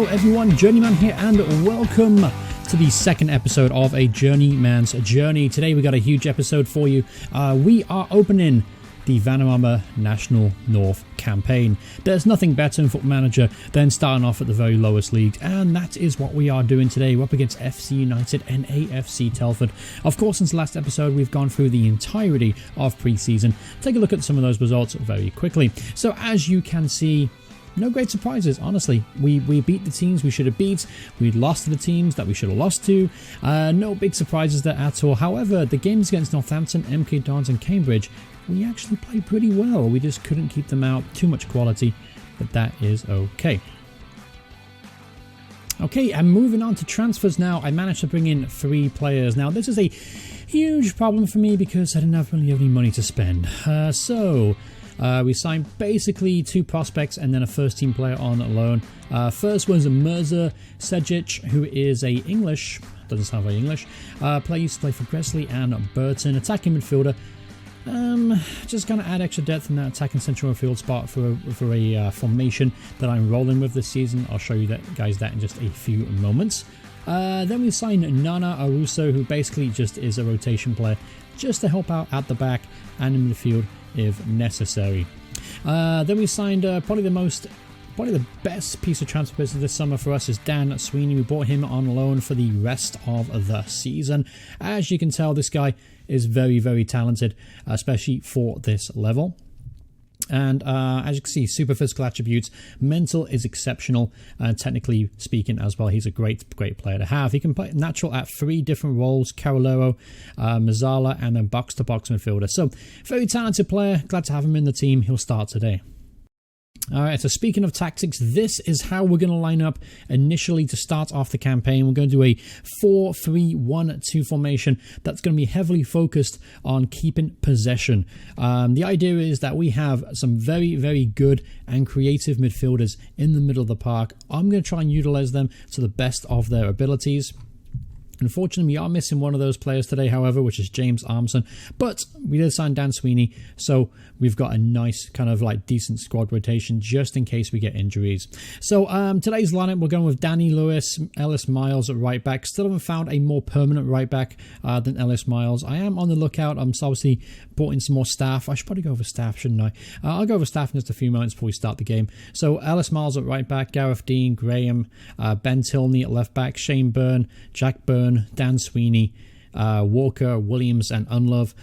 Hello everyone, Journeyman here and welcome to the second episode of A Journeyman's Journey. Today we got a huge episode for you. We are opening the Vanrama North campaign. There's nothing better in Football Manager than starting off at the very lowest league, and that is what we are doing today. We're up against FC United and AFC Telford. Of course, since the last episode, we've gone through the entirety of pre-season. Take a look at some of those results very quickly. So as you can see, no great surprises, honestly. We beat the teams we should have beat. We lost to the teams that we should have lost to. No big surprises there at all. However, the games against Northampton, MK Dons and Cambridge, we actually played pretty well. We just couldn't keep them out. Too much quality, but that is okay. Okay, and moving on to transfers now. I managed to bring in 3 players. Now, this is a huge problem for me because I didn't have really any money to spend. We signed basically 2 prospects and then a first-team player on loan. First was Mirza Sejic, who is a English, doesn't sound very English, used to play for Gresley and Burton, attacking midfielder. Just going to add extra depth in that attacking central midfield spot for a formation that I'm rolling with this season. I'll show you that in just a few moments. Then we signed Nana Aruso, who basically just is a rotation player, just to help out at the back and in midfield if necessary. Then we signed probably the best piece of transfer business this summer for us is Dan Sweeney. We bought him on loan for the rest of the season. As you can tell, this guy is very, very talented, especially for this level. And as you can see, super physical attributes. Mental is exceptional, and technically speaking as well, he's a great player to have. He can play natural at 3 different roles: Carolero, Mazzala, and then box-to-box midfielder. So, very talented player. Glad to have him in the team. He'll start today. Alright, so speaking of tactics, this is how we're going to line up initially to start off the campaign. We're going to do a 4-3-1-2 formation that's going to be heavily focused on keeping possession. The idea is that we have some very, very good and creative midfielders in the middle of the park. I'm going to try and utilize them to the best of their abilities. Unfortunately, we are missing one of those players today, however, which is James Armson. But we did sign Dan Sweeney, so we've got a nice kind of like decent squad rotation just in case we get injuries. So today's lineup, we're going with Danny Lewis, Ellis Miles at right back. Still haven't found a more permanent right back than Ellis Miles. I am on the lookout. I'm obviously brought in some more staff. I should probably go over staff, shouldn't I? I'll go over staff in just a few moments before we start the game. So Ellis Miles at right back, Gareth Dean, Graham, Ben Tilney at left back, Shane Byrne, Jack Byrne, Dan Sweeney, Walker, Williams and Unlove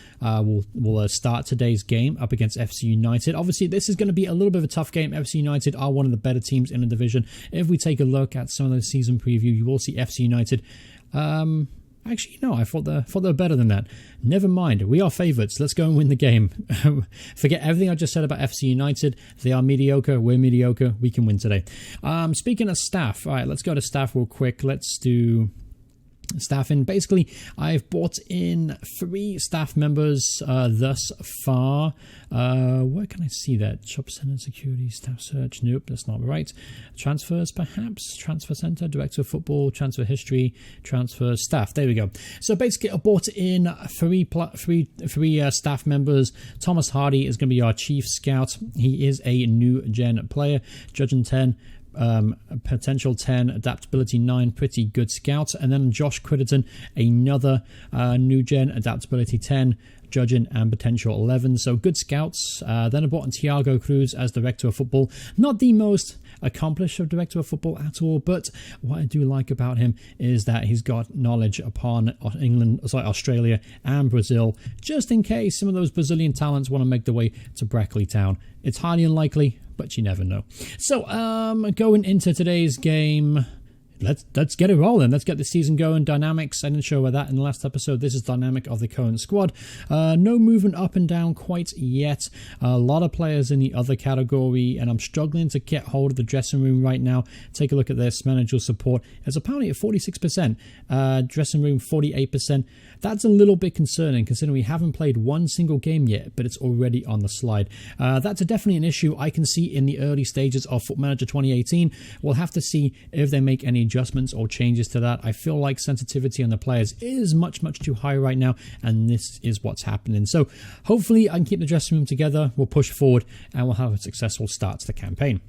will start today's game up against FC United. Obviously, this is going to be a little bit of a tough game. FC United are one of the better teams in the division. If we take a look at some of the season preview, you will see FC United. Actually, no, I thought they were better than that. Never mind. We are favourites. Let's go and win the game. Forget everything I just said about FC United. They are mediocre. We're mediocre. We can win today. Speaking of staff, all right, let's go to staff real quick. Let's do staffing. Basically, I've brought in 3 staff members thus far. Where can I see that? Shop Center, Security, Staff Search. Nope, that's not right. Transfers, perhaps. Transfer Center, Director of Football, Transfer History, Transfer Staff. There we go. So basically, I brought in 3 staff members. Thomas Hardy is going to be our Chief Scout. He is a new gen player. Judging 10. Potential 10, adaptability 9, pretty good scout. And then Josh Critterton, another new gen, adaptability 10, judging and potential 11. So good scouts. Then I brought in Thiago Cruz as director of football. Not the most accomplished of director of football at all, but what I do like about him is that he's got knowledge upon Australia and Brazil, just in case some of those Brazilian talents want to make their way to Brackley Town. It's highly unlikely, but you never know. So, going into today's game, let's get it rolling. Let's get the season going. Dynamics, I didn't show about that in the last episode. This is dynamic of the current squad. No movement up and down quite yet. A lot of players in the other category, and I'm struggling to get hold of the dressing room right now. Take a look at this. Managerial support is apparently at 46%. Dressing room 48%. That's a little bit concerning considering we haven't played one single game yet, but it's already on the slide. That's definitely an issue I can see in the early stages of Football Manager 2018. We'll have to see if they make any adjustments or changes to that. I feel like sensitivity on the players is much too high right now, and this is what's happening. So hopefully I can keep the dressing room together. We'll push forward and we'll have a successful start to the campaign.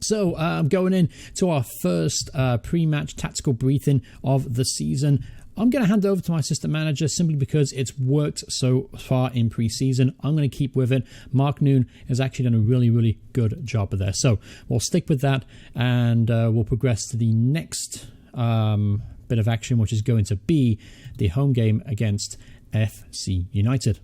So going in to our first pre-match tactical briefing of the season, I'm going to hand it over to my assistant manager simply because it's worked so far in pre-season. I'm going to keep with it. Mark Noon has actually done a really, really good job of there. So we'll stick with that, and we'll progress to the next bit of action, which is going to be the home game against FC United.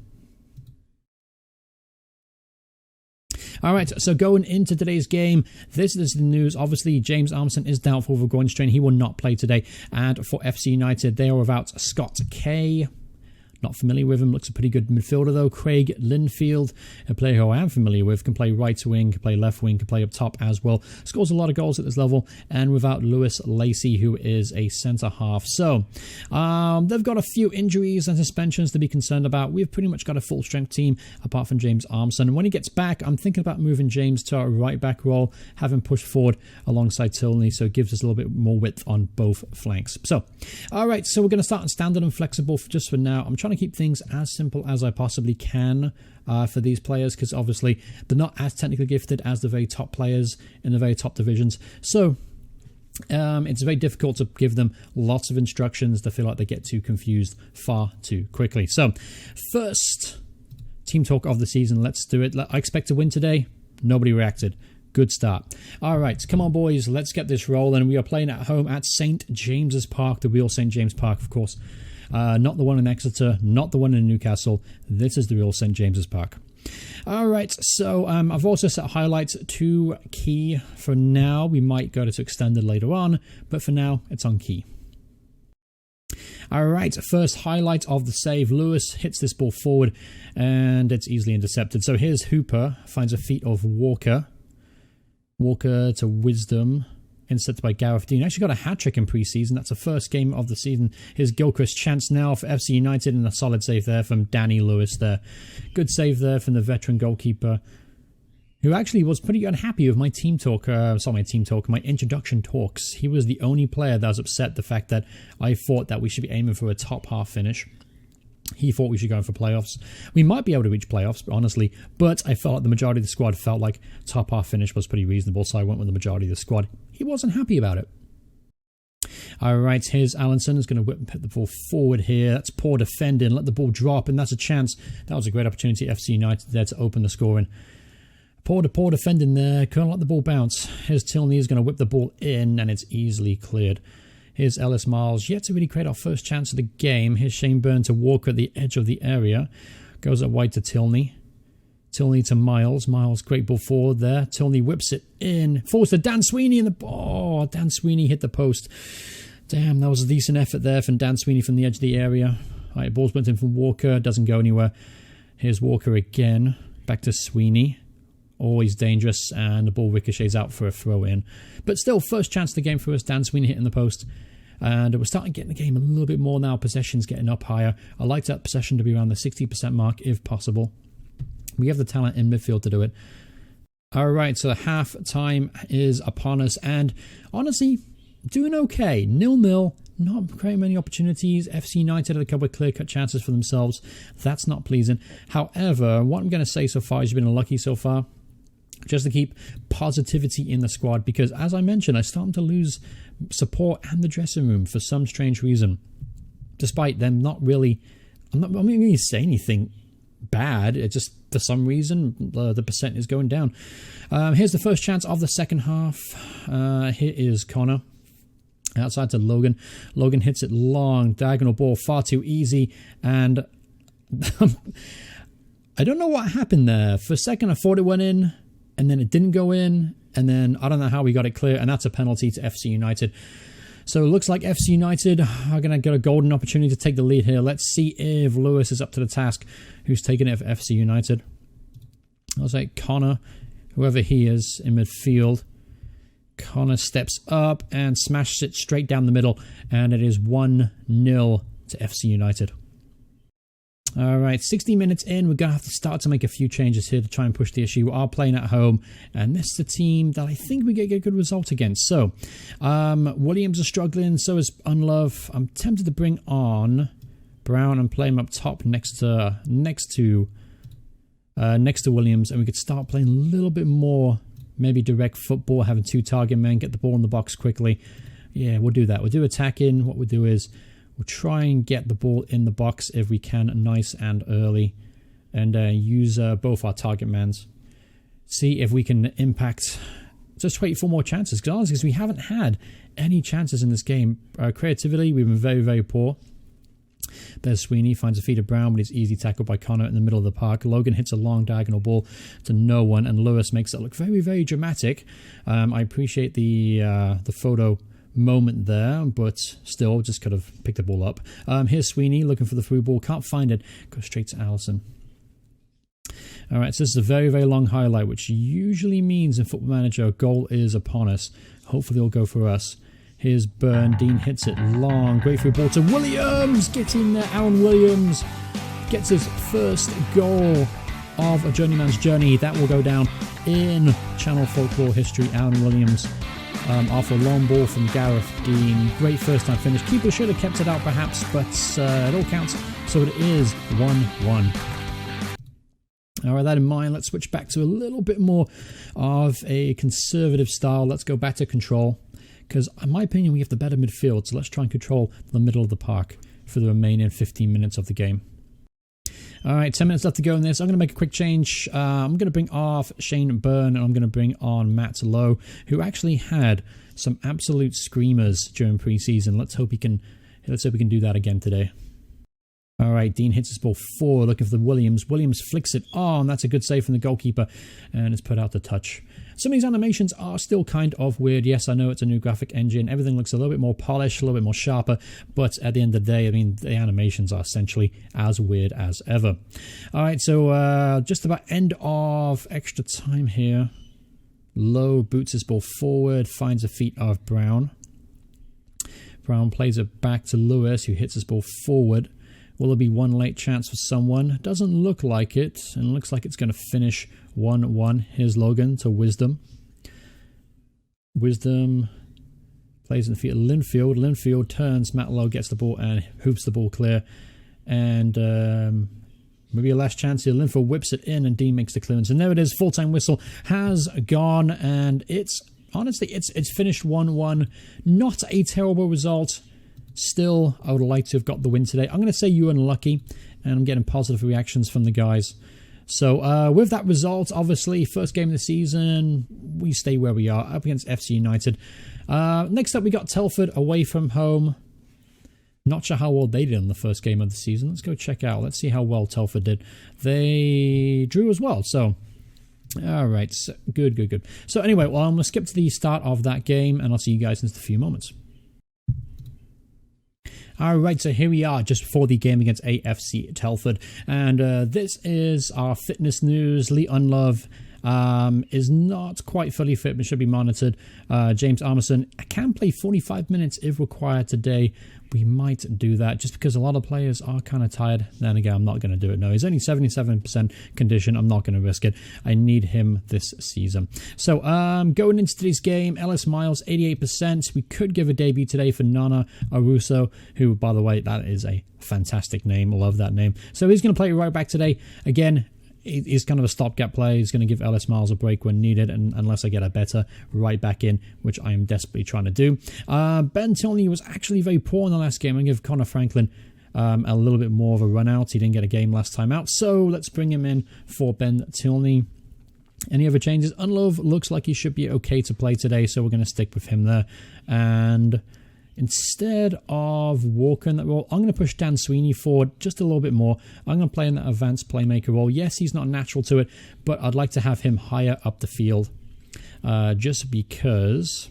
All right, so going into today's game, this is the news. Obviously, James Armstrong is doubtful for groin strain. He will not play today. And for FC United, they are without Scott Kay. Not familiar with him. Looks a pretty good midfielder, though. Craig Linfield, a player who I am familiar with, can play right wing, can play left wing, can play up top as well. Scores a lot of goals at this level. And without Lewis Lacey, who is a centre-half. So, they've got a few injuries and suspensions to be concerned about. We've pretty much got a full-strength team, apart from James Armstrong. And when he gets back, I'm thinking about moving James to a right-back role, have him push forward alongside Tilney, so it gives us a little bit more width on both flanks. So, all right, so we're going to start on standard and flexible just for now. I'm trying to keep things as simple as I possibly can for these players, because obviously they're not as technically gifted as the very top players in the very top divisions. So it's very difficult to give them lots of instructions. They feel like they get too confused far too quickly. So first team talk of the season. Let's do it. I expect to win today. Nobody reacted. Good start. All right, come on, boys. Let's get this rolling. We are playing at home at St. James's Park, the real St. James Park, of course. Not the one in Exeter, not the one in Newcastle. This is the real St. James's Park. All right, so I've also set highlights to key for now. We might go to extended later on, but for now, it's on key. All right, first highlight of the save. Lewis hits this ball forward, and it's easily intercepted. So here's Hooper, finds a feet of Walker. Walker to Wisdom. Intercepted by Gareth Dean. Actually got a hat-trick in pre-season. That's the first game of the season. Here's Gilchrist chance now for FC United, and a solid save there from Danny Lewis there. Good save there from the veteran goalkeeper, who actually was pretty unhappy with my team talk. My introduction talks. He was the only player that was upset the fact that I thought that we should be aiming for a top half finish. He thought we should go for playoffs. We might be able to reach playoffs, honestly, but I felt like the majority of the squad felt like top half finish was pretty reasonable, so I went with the majority of the squad. He wasn't happy about it. All right, here's Allenson. Is going to put the ball forward here. That's poor defending. Let the ball drop, and that's a chance. That was a great opportunity, FC United there to open the scoring. Poor defending there. Couldn't let the ball bounce. Here's Tilney. Is going to whip the ball in, and it's easily cleared. Here's Ellis Miles, yet to really create our first chance of the game. Here's Shane Byrne to Walker at the edge of the area. Goes up wide to Tilney. Tilney to Miles. Miles, great ball forward there. Tilney whips it in. Falls to Dan Sweeney in the... Oh, Dan Sweeney hit the post. Damn, that was a decent effort there from Dan Sweeney from the edge of the area. All right, ball's went in from Walker. Doesn't go anywhere. Here's Walker again. Back to Sweeney. Always dangerous, and the ball ricochets out for a throw-in. But still, first chance of the game for us. Dan Sweeney hitting the post. And we're starting to get in the game a little bit more now. Possession's getting up higher. I like that possession to be around the 60% mark, if possible. We have the talent in midfield to do it. All right, so the half time is upon us. And honestly, doing okay. 0-0. Not creating many opportunities. FC United had a couple of clear-cut chances for themselves. That's not pleasing. However, what I'm going to say so far is you've been unlucky so far. Just to keep positivity in the squad, because as I mentioned, I'm starting to lose support and the dressing room for some strange reason. Despite them not really saying anything bad, it just for some reason the percent is going down. Here's the first chance of the second half. Here is Connor. Outside to Logan. Logan hits it long, diagonal ball, far too easy, and I don't know what happened there. For a second I thought it went in, and then it didn't go in, and then I don't know how we got it clear, and that's a penalty to FC United. So it looks like FC United are going to get a golden opportunity to take the lead here. Let's see if Lewis is up to the task, who's taking it for FC United. I'll say Connor, whoever he is in midfield. Connor steps up and smashes it straight down the middle, and it is 1-0 to FC United. All right, 60 minutes in, we're going to have to start to make a few changes here to try and push the issue. We are playing at home, and this is a team that I think we get a good result against. So, Williams are struggling, so is Unlove. I'm tempted to bring on Brown and play him up top next to Williams, and we could start playing a little bit more Maybe direct football, having 2 target men, get the ball in the box quickly. Yeah, we'll do that. We'll do attacking. What we'll do is we'll try and get the ball in the box if we can, nice and early. And use both our target mans. See if we can impact just 24 more chances. Because honestly, we haven't had any chances in this game. Creativity, we've been very, very poor. There's Sweeney, finds a feed of Brown, but he's easy tackled by Connor in the middle of the park. Logan hits a long diagonal ball to no one, and Lewis makes it look very, very dramatic. I appreciate the photo moment there, but still just could have picked the ball up. Here's Sweeney looking for the through ball, can't find it, goes straight to Allison. Alright, so this is a very, very long highlight, which usually means in Football Manager a goal is upon us. Hopefully it'll go for us. Here's Byrne. Dean hits it long. Great through ball to Williams. Gets in there. Aaron Williams gets his first goal of a Journeyman's journey. That will go down in Channel Folklore history. Aaron Williams off a long ball from Gareth Dean. Great first time finish. Keeper should have kept it out perhaps, but it all counts. So it is 1-1. Alright, that in mind, let's switch back to a little bit more of a conservative style. Let's go back to control. Because, in my opinion, we have the better midfield, so let's try and control the middle of the park for the remaining 15 minutes of the game. Alright, 10 minutes left to go in this. I'm going to make a quick change. I'm going to bring off Shane Byrne, and I'm going to bring on Matt Lowe, who actually had some absolute screamers during pre-season. Let's hope he can do that again today. Alright, Dean hits his ball forward, looking for the Williams. Williams flicks it on. That's a good save from the goalkeeper, and it's put out the touch. Some of these animations are still kind of weird. Yes, I know it's a new graphic engine. Everything looks a little bit more polished, a little bit more sharper. But at the end of the day, I mean, the animations are essentially as weird as ever. All right, so just about end of extra time here. Lowe boots his ball forward, finds the feet of Brown. Brown plays it back to Lewis, who hits his ball forward. Will there be one late chance for someone? Doesn't look like it, and it looks like it's going to finish 1-1. Here's Logan to Wisdom. Wisdom plays in the field. Linfield. Linfield turns. Matt Lowe gets the ball and hoops the ball clear. And maybe a last chance here. Linfield whips it in, and Dean makes the clearance. And there it is. Full-time whistle has gone, and it's honestly, it's finished 1-1. Not a terrible result. Still, I would like to have got the win today. I'm going to say you were unlucky, and I'm getting positive reactions from the guys. So, with that result, obviously, first game of the season, we stay where we are, up against FC United. Next up, we got Telford away from home. Not sure how well they did in the first game of the season. Let's go check out. Let's see how well Telford did. They drew as well, so... Alright, so good. So anyway, well, I'm going to skip to the start of that game, and I'll see you guys in just a few moments. Alright, so here we are just before the game against AFC Telford, and this is our fitness news. Lee Unlove is not quite fully fit but should be monitored. James Armisen can play 45 minutes if required today. We might do that just because a lot of players are kind of tired. Then again, I'm not going to do it. No, he's only 77% condition. I'm not going to risk it. I need him this season. So going into today's game, Ellis Miles, 88%. We could give a debut today for Nana Aruso, who, by the way, that is a fantastic name. I love that name. So he's going to play right back today. Again, he's kind of a stopgap player. He's going to give Ellis Miles a break when needed, and unless I get a better right back in, which I am desperately trying to do. Ben Tilney was actually very poor in the last game. I'm going to give Connor Franklin a little bit more of a run out. He didn't get a game last time out, so let's bring him in for Ben Tilney. Any other changes? Unlove looks like he should be okay to play today, so we're going to stick with him there. And instead of Walker in that role, I'm going to push Dan Sweeney forward just a little bit more. I'm going to play in that advanced playmaker role. Yes, he's not natural to it, but I'd like to have him higher up the field. Just because...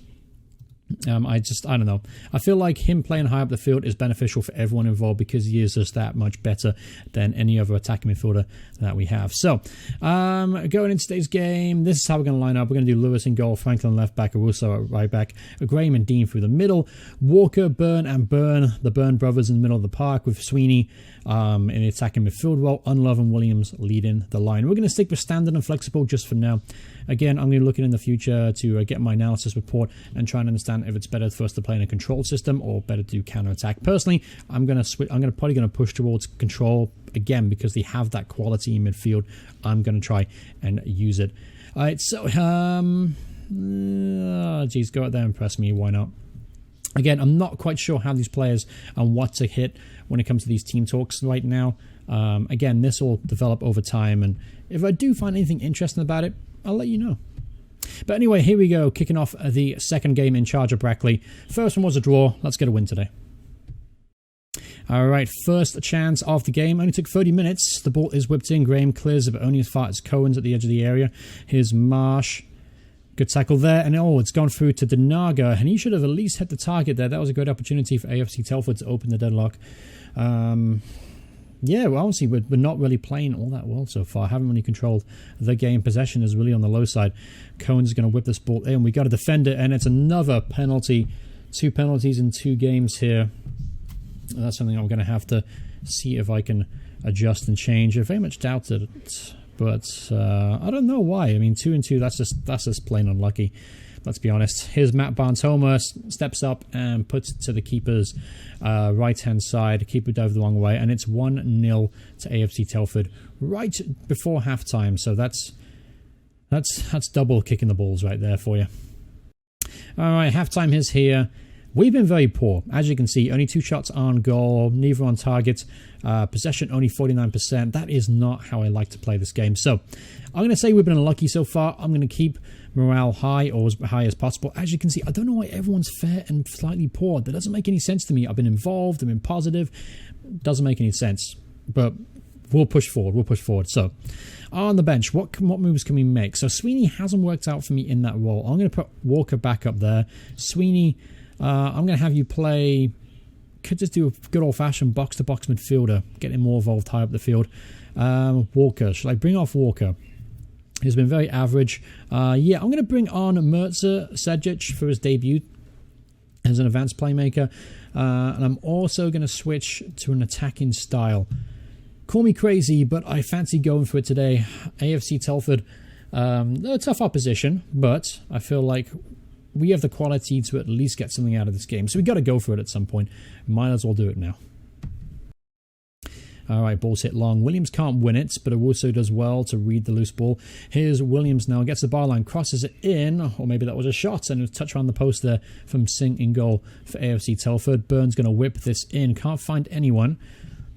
I don't know. I feel like him playing high up the field is beneficial for everyone involved because he is just that much better than any other attacking midfielder that we have. So, going into today's game, this is how we're going to line up. We're going to do Lewis in goal, Franklin left back, Aruso at right back, Graham and Dean through the middle, Walker, Byrne, and Byrne, the Byrne brothers in the middle of the park with Sweeney in the attacking midfield role, Unlove and Williams leading the line. We're going to stick with standard and flexible just for now. Again, I'm going to be looking in the future to get my analysis report and try and understand if it's better for us to play in a control system or better to do counter-attack. Personally, I'm probably going to push towards control again because they have that quality in midfield. I'm going to try and use it. Alright, so, geez, go out there and press me, why not? Again, I'm not quite sure how these players and what to hit when it comes to these team talks right now. Again, this will develop over time, and if I do find anything interesting about it, I'll let you know. But anyway, here we go, kicking off the second game in charge of Brackley. First one was a draw. Let's get a win today. Alright, first chance of the game. Only took 30 minutes. The ball is whipped in. Graham clears it, but only as far as Cohen's at the edge of the area. Here's Marsh. Good tackle there. And it's gone through to Denaga. And he should have at least hit the target there. That was a great opportunity for AFC Telford to open the deadlock. Yeah, well, honestly, we're not really playing all that well so far. Haven't really controlled the game. Possession is really on the low side. Cohen's going to whip this ball in. We got to defend it, and it's another penalty. 2 penalties in 2 games here. That's something I'm going to have to see if I can adjust and change. I very much doubt it, but I don't know why. I mean, 2 and 2, that's just plain unlucky. Let's be honest. Here's Matt Barnes-Homer, steps up and puts it to the keeper's right-hand side. Keeper dove the wrong way, and it's 1-0 to AFC Telford right before halftime. So that's double kicking the balls right there for you. All right, halftime is here. We've been very poor. As you can see, only 2 shots on goal, neither on target. Possession only 49%. That is not how I like to play this game. So I'm going to say we've been unlucky so far. I'm going to keep morale high, or as high as possible. As you can see, I don't know why everyone's fair and slightly poor. That doesn't make any sense to me. I've been involved. I've been positive. Doesn't make any sense. But we'll push forward. We'll push forward. So on the bench, what moves can we make? So Sweeney hasn't worked out for me in that role. I'm going to put Walker back up there. Sweeney, I'm going to have you play... Could just do a good old-fashioned box-to-box midfielder. Get him more involved high up the field. Walker. Should I bring off Walker? He's been very average. Yeah, I'm going to bring on Mirza Sejic for his debut as an advanced playmaker. And I'm also going to switch to an attacking style. Call me crazy, but I fancy going for it today. AFC Telford, they're a tough opposition, but I feel like we have the quality to at least get something out of this game. So we got to go for it at some point. Might as well do it now. All right, ball's hit long. Williams can't win it, but also does well to read the loose ball. Here's Williams now. Gets the bar line, crosses it in, or maybe that was a shot, and a touch around the post there from Singh in goal for AFC Telford. Byrne's going to whip this in. Can't find anyone.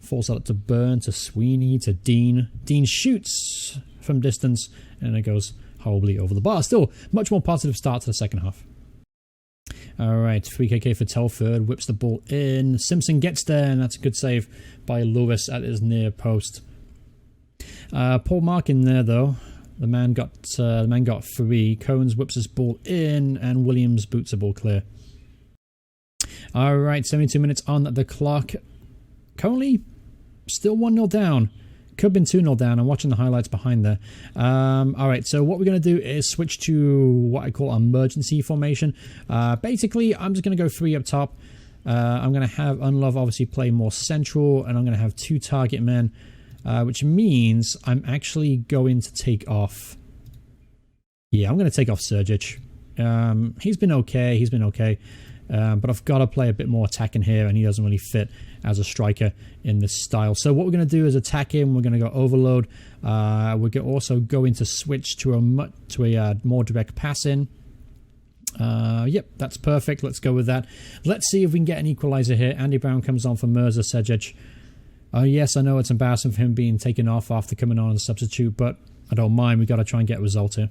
Falls out to Byrne, to Sweeney, to Dean. Dean shoots from distance, and it goes horribly over the bar. Still, much more positive start to the second half. All right, free KK for Telford, whips the ball in. Simpson gets there, and that's a good save by Lewis at his near post. Paul Mark in there, though. The man got 3. Cohen's whips his ball in, and Williams boots the ball clear. All right, 72 minutes on the clock. Currently, still 1-0 down. Could have been 2-0 down. I'm watching the highlights behind there. All right, so what we're going to do is switch to what I call emergency formation. Basically, I'm just going to go 3 up top. I'm going to have Unlove obviously play more central, and I'm going to have 2 target men, which means I'm actually going to take off... Yeah, I'm going to take off Sergic. He's been okay. But I've got to play a bit more attacking here, and he doesn't really fit as a striker in this style. So what we're going to do is attack him. We're going to go overload. We're also going to switch to a more direct pass in. Yep, that's perfect. Let's go with that. Let's see if we can get an equalizer here. Andy Brown comes on for Mirza Sejic. Yes, I know it's embarrassing for him being taken off after coming on as a substitute, but I don't mind. We've got to try and get a result here.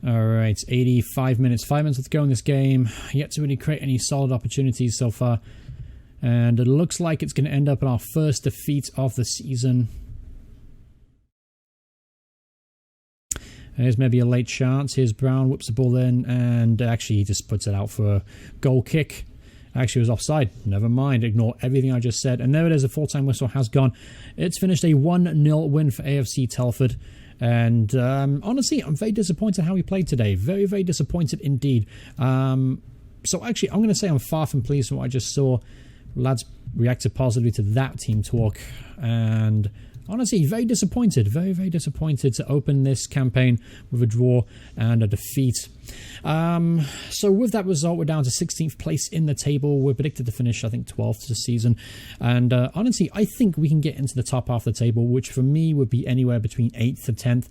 Alright, 85 minutes. 5 minutes to go in this game. Yet to really create any solid opportunities so far. And it looks like it's going to end up in our first defeat of the season. Here's maybe a late chance. Here's Brown, whips the ball in, and actually he just puts it out for a goal kick. Actually, it was offside. Never mind. Ignore everything I just said. And there it is. The full-time whistle has gone. It's finished a 1-0 win for AFC Telford. And honestly, I'm very disappointed how we played today. Very, very disappointed indeed. So actually, I'm going to say I'm far from pleased with what I just saw. Lads reacted positively to that team talk. And honestly, very disappointed. Very, very disappointed to open this campaign with a draw and a defeat. So with that result, we're down to 16th place in the table. We're predicted to finish, I think, 12th this season. And honestly, I think we can get into the top half of the table, which for me would be anywhere between 8th to 10th.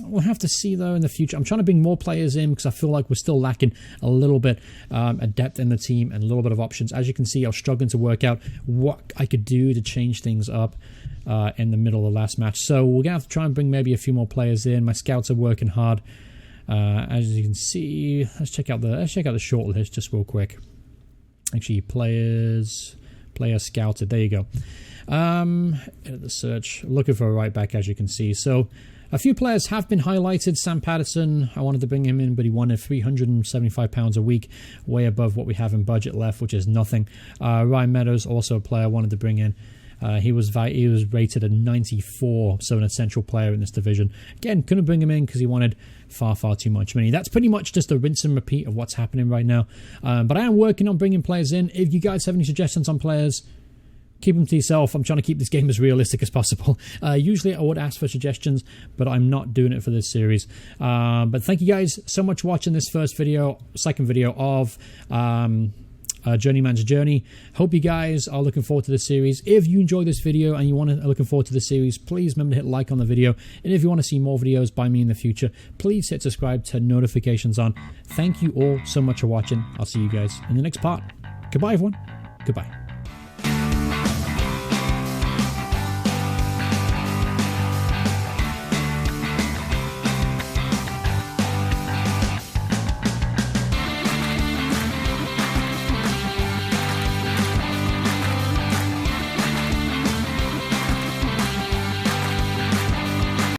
We'll have to see, though, in the future. I'm trying to bring more players in because I feel like we're still lacking a little bit of depth in the team and a little bit of options. As you can see, I was struggling to work out what I could do to change things up in the middle of the last match. So we're going to have to try and bring maybe a few more players in. My scouts are working hard. As you can see, let's check out the short list just real quick. Actually, player scouted. There you go. Edit the search. Looking for a right back, as you can see. So a few players have been highlighted. Sam Patterson, I wanted to bring him in, but he wanted £375 a week, way above what we have in budget left, which is nothing. Ryan Meadows, also a player I wanted to bring in. He was rated a 94, so an essential player in this division. Again, couldn't bring him in because he wanted far, far too much money. That's pretty much just a rinse and repeat of what's happening right now. But I am working on bringing players in. If you guys have any suggestions on players, keep them to yourself. I'm trying to keep this game as realistic as possible. Usually I would ask for suggestions, but I'm not doing it for this series. But thank you guys so much for watching this second video of Journeyman's Journey. Hope you guys are looking forward to this series. If you enjoyed this video and you are looking forward to this series, please remember to hit like on the video. And if you want to see more videos by me in the future, please hit subscribe, turn notifications on. Thank you all so much for watching. I'll see you guys in the next part. Goodbye, everyone. Goodbye.